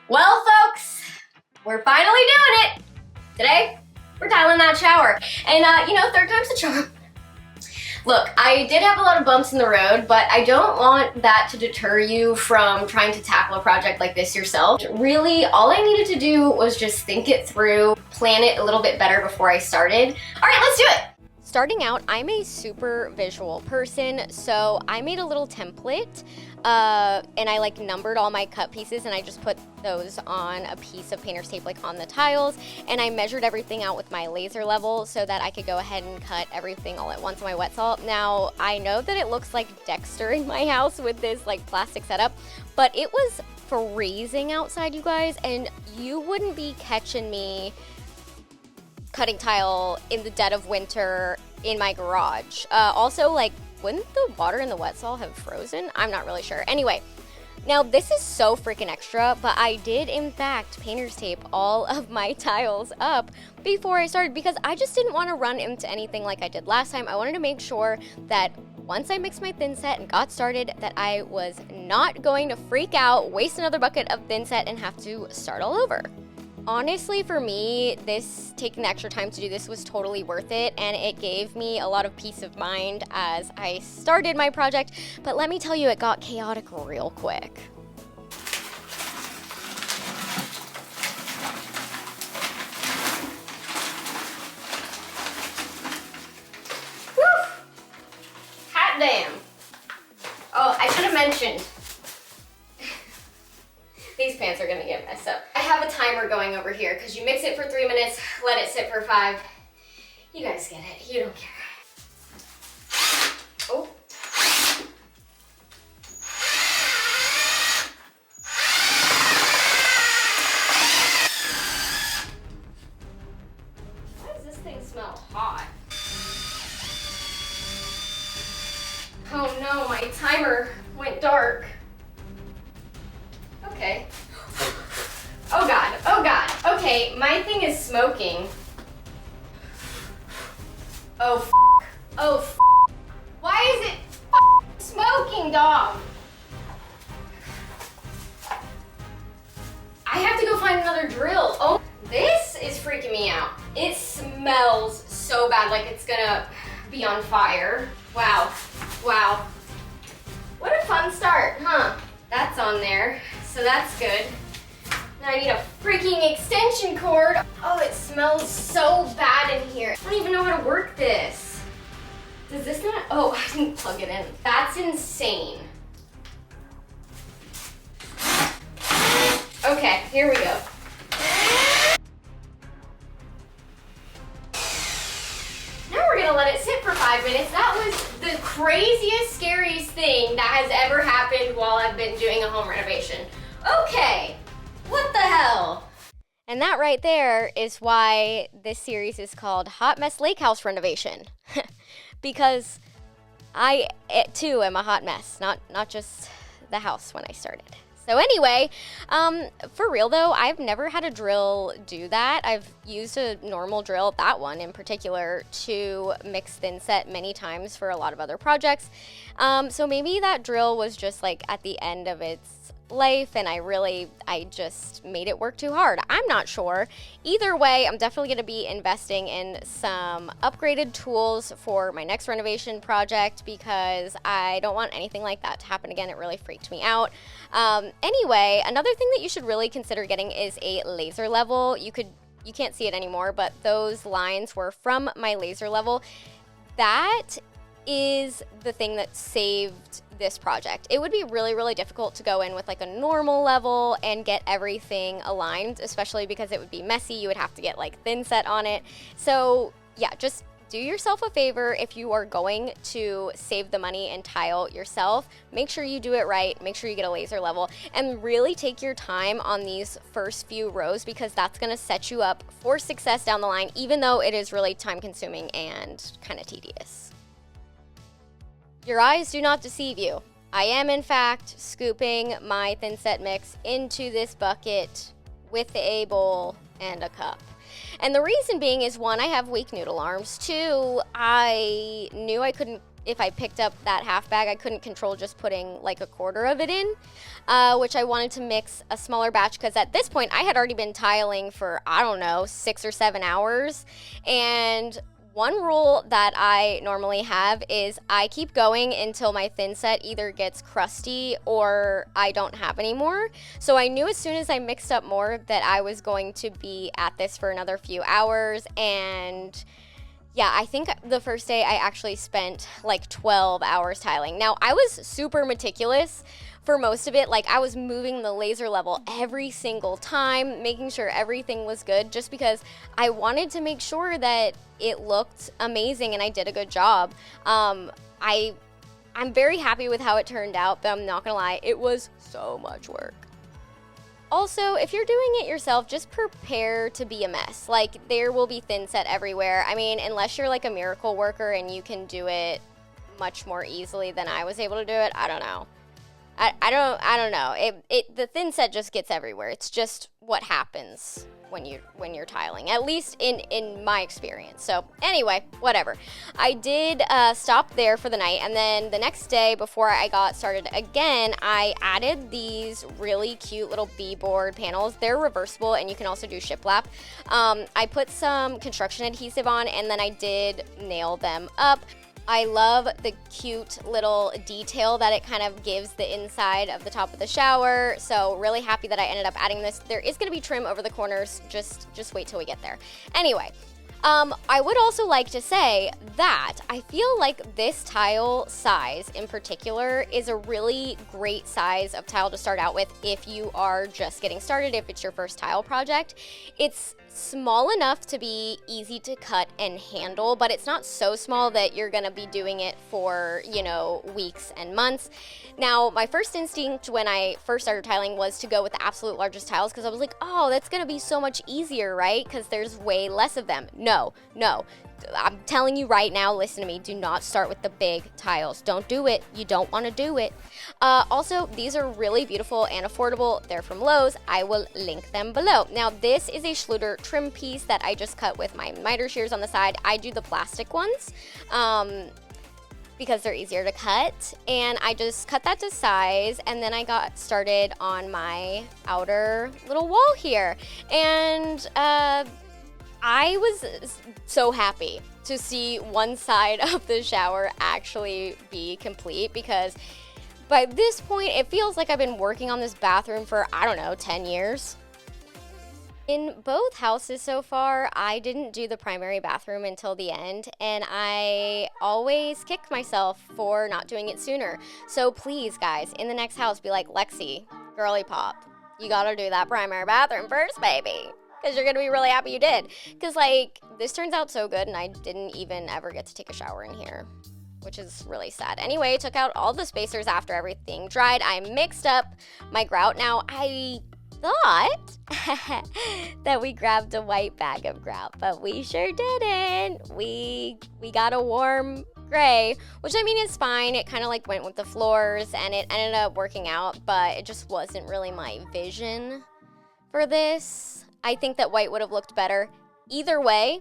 Well, folks, we're finally doing it. Today, we're tiling that shower. And, third time's a charm. Look, I did have a lot of bumps in the road, but I don't want that to deter you from trying to tackle a project like this yourself. Really, all I needed to do was just think it through, plan it a little bit better before I started. All right, let's do it. Starting out, I'm a super visual person, so I made a little template and I numbered all my cut pieces and I just put those on a piece of painter's tape on the tiles, and I measured everything out with my laser level so that I could go ahead and cut everything all at once on my wet salt. Now, I know that it looks like Dexter in my house with this plastic setup, but it was freezing outside, you guys, and you wouldn't be catching me cutting tile in the dead of winter in my garage. Also, wouldn't the water in the wet salt have frozen? I'm not really sure. Anyway, now this is so freaking extra, but I did in fact painter's tape all of my tiles up before I started because I just didn't want to run into anything like I did last time. I wanted to make sure that once I mixed my thin set and got started, that I was not going to freak out, waste another bucket of thin set, and have to start all over. Honestly, for me, taking the extra time to do this was totally worth it, and it gave me a lot of peace of mind as I started my project, but let me tell you, it got chaotic real quick. Woo! Hot damn. Oh, I should have mentioned. These pants are gonna get messed up. I have a timer going over here because you mix it for 3 minutes, let it sit for 5. You guys get it, you don't care. Oh. Why does this thing smell hot? Oh no, my timer went dark. Okay. Oh god, oh god. Okay, my thing is smoking. Oh f***. Oh f***. Why is it smoking, dog? I have to go find another drill. Oh, this is freaking me out. It smells so bad, like it's gonna be on fire. Wow, wow. What a fun start, huh? That's on there, so that's good. Now I need a freaking extension cord. Oh, it smells so bad in here. I don't even know how to work this. Does this not? Oh, I didn't plug it in. That's insane. Okay, here we go. Now we're gonna let it sit for 5 minutes. That was the craziest, scariest thing that has ever happened while I've been doing a home renovation. Okay, what the hell? And that right there is why this series is called Hot Mess Lake House Renovation. Because I, too, am a hot mess, not just the house when I started. So anyway, for real though, I've never had a drill do that. I've used a normal drill, that one in particular, to mix thin set many times for a lot of other projects. So maybe that drill was just at the end of its life and I just made it work too hard. I'm not sure. Either way, I'm definitely going to be investing in some upgraded tools for my next renovation project because I don't want anything like that to happen again. It really freaked me out. Anyway, another thing that you should really consider getting is a laser level. You can't see it anymore, but those lines were from my laser level. That is the thing that saved this project. It would be really, really difficult to go in with a normal level and get everything aligned, especially because it would be messy. You would have to get thin set on it. So yeah, just do yourself a favor. If you are going to save the money and tile yourself, make sure you do it right. Make sure you get a laser level and really take your time on these first few rows because that's going to set you up for success down the line, even though it is really time consuming and kind of tedious. Your eyes do not deceive you. I am, in fact, scooping my thin set mix into this bucket with a bowl and a cup. And the reason being is, one, I have weak noodle arms. Two, I knew I couldn't if I picked up that half bag, I couldn't control just putting like a quarter of it in, which I wanted to mix a smaller batch because at this point I had already been tiling for, I don't know, 6 or 7 hours. And one rule that I normally have is I keep going until my thin set either gets crusty or I don't have any more. So I knew as soon as I mixed up more that I was going to be at this for another few hours. And yeah, I think the first day I actually spent like 12 hours tiling. Now, I was super meticulous for most of it. Like, I was moving the laser level every single time, making sure everything was good, just because I wanted to make sure that it looked amazing and I did a good job. I'm very happy with how it turned out, but I'm not gonna lie, it was so much work. Also, if you're doing it yourself, just prepare to be a mess. Like, there will be thin set everywhere. I mean, unless you're like a miracle worker and you can do it much more easily than I was able to do it, I don't know. I don't know. The thin set just gets everywhere. It's just what happens when you're tiling, at least in my experience. So anyway, whatever. I did stop there for the night, and then the next day before I got started again, I added these really cute little beadboard panels. They're reversible, and you can also do shiplap. I put some construction adhesive on, and then I did nail them up. I love the cute little detail that it kind of gives the inside of the top of the shower. So really happy that I ended up adding this. There is going to be trim over the corners. Just wait till we get there. Anyway, I would also like to say that I feel like this tile size in particular is a really great size of tile to start out with if you are just getting started, if it's your first tile project. It's small enough to be easy to cut and handle, but it's not so small that you're gonna be doing it for, you know, weeks and months. Now, my first instinct when I first started tiling was to go with the absolute largest tiles because I was like, oh, that's gonna be so much easier, right? Because there's way less of them. No. I'm telling you right now, listen to me, do not start with the big tiles. Don't do it. You don't want to do it. Also, these are really beautiful and affordable. They're from Lowe's. I will link them below. Now, this is a Schluter trim piece that I just cut with my miter shears on the side. I do the plastic ones because they're easier to cut. And I just cut that to size, and then I got started on my outer little wall here. And I was so happy to see one side of the shower actually be complete because by this point it feels like I've been working on this bathroom for, I don't know, 10 years. In both houses so far, I didn't do the primary bathroom until the end, and I always kick myself for not doing it sooner. So please, guys, in the next house, be like, Lexi, girly pop, you gotta do that primary bathroom first, baby. Because you're going to be really happy you did. Because, like, this turns out so good, and I didn't even ever get to take a shower in here, which is really sad. Anyway, took out all the spacers after everything dried. I mixed up my grout. Now, I thought that we grabbed a white bag of grout, but we sure didn't. We got a warm gray, which I mean is fine. It kind of like went with the floors, and it ended up working out, but it just wasn't really my vision for this. I think that white would have looked better. Either way,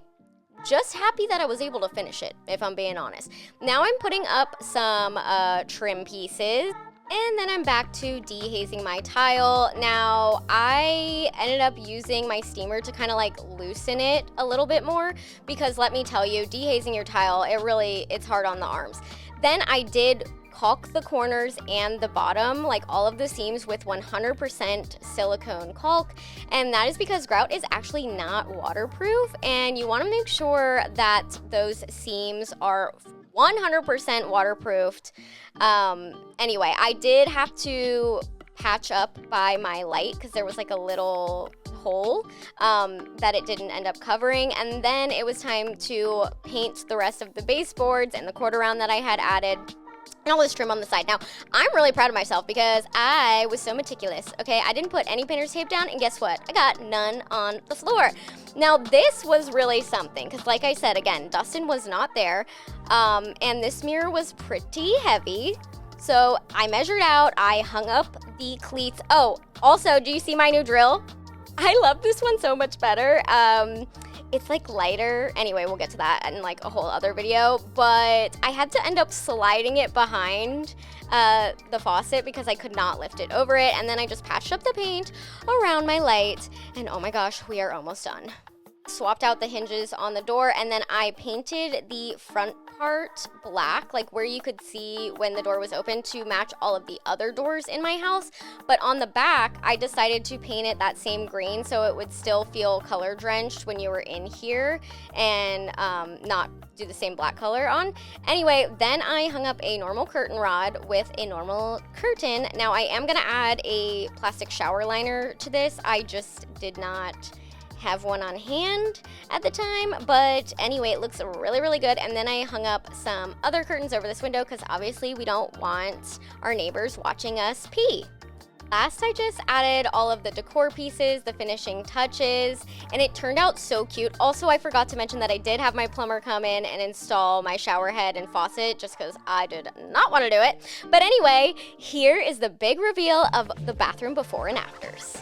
just happy that I was able to finish it, if I'm being honest. Now I'm putting up some trim pieces, and then I'm back to dehazing my tile. Now, I ended up using my steamer to kind of like loosen it a little bit more, because let me tell you, dehazing your tile, it's hard on the arms. Then I did caulk the corners and the bottom, like all of the seams, with 100% silicone caulk, and that is because grout is actually not waterproof, and you want to make sure that those seams are 100% waterproofed. Anyway, I did have to patch up by my light because there was like a little hole that it didn't end up covering, and then it was time to paint the rest of the baseboards and the quarter round that I had added, and all this trim on the side. Now, I'm really proud of myself because I was so meticulous, okay? I didn't put any painter's tape down, and guess what? I got none on the floor. Now, this was really something because, like I said, again, Dustin was not there, and this mirror was pretty heavy. So I measured out, I hung up the cleats. Oh, also, do you see my new drill? I love this one so much better. it's like lighter. Anyway, we'll get to that in like a whole other video, but I had to end up sliding it behind the faucet because I could not lift it over it, and then I just patched up the paint around my light, and oh my gosh, we are almost done. Swapped out the hinges on the door, and then I painted the front part black, like where you could see when the door was open, to match all of the other doors in my house. But on the back, I decided to paint it that same green so it would still feel color drenched when you were in here, and not do the same black color on. Anyway, then I hung up a normal curtain rod with a normal curtain. Now I am gonna add a plastic shower liner to this. I just did not have one on hand at the time, but anyway, it looks really, really good. And then I hung up some other curtains over this window because obviously we don't want our neighbors watching us pee. Last, I just added all of the decor pieces, the finishing touches, and it turned out so cute. Also, I forgot to mention that I did have my plumber come in and install my shower head and faucet just because I did not want to do it. But anyway, here is the big reveal of the bathroom before and afters.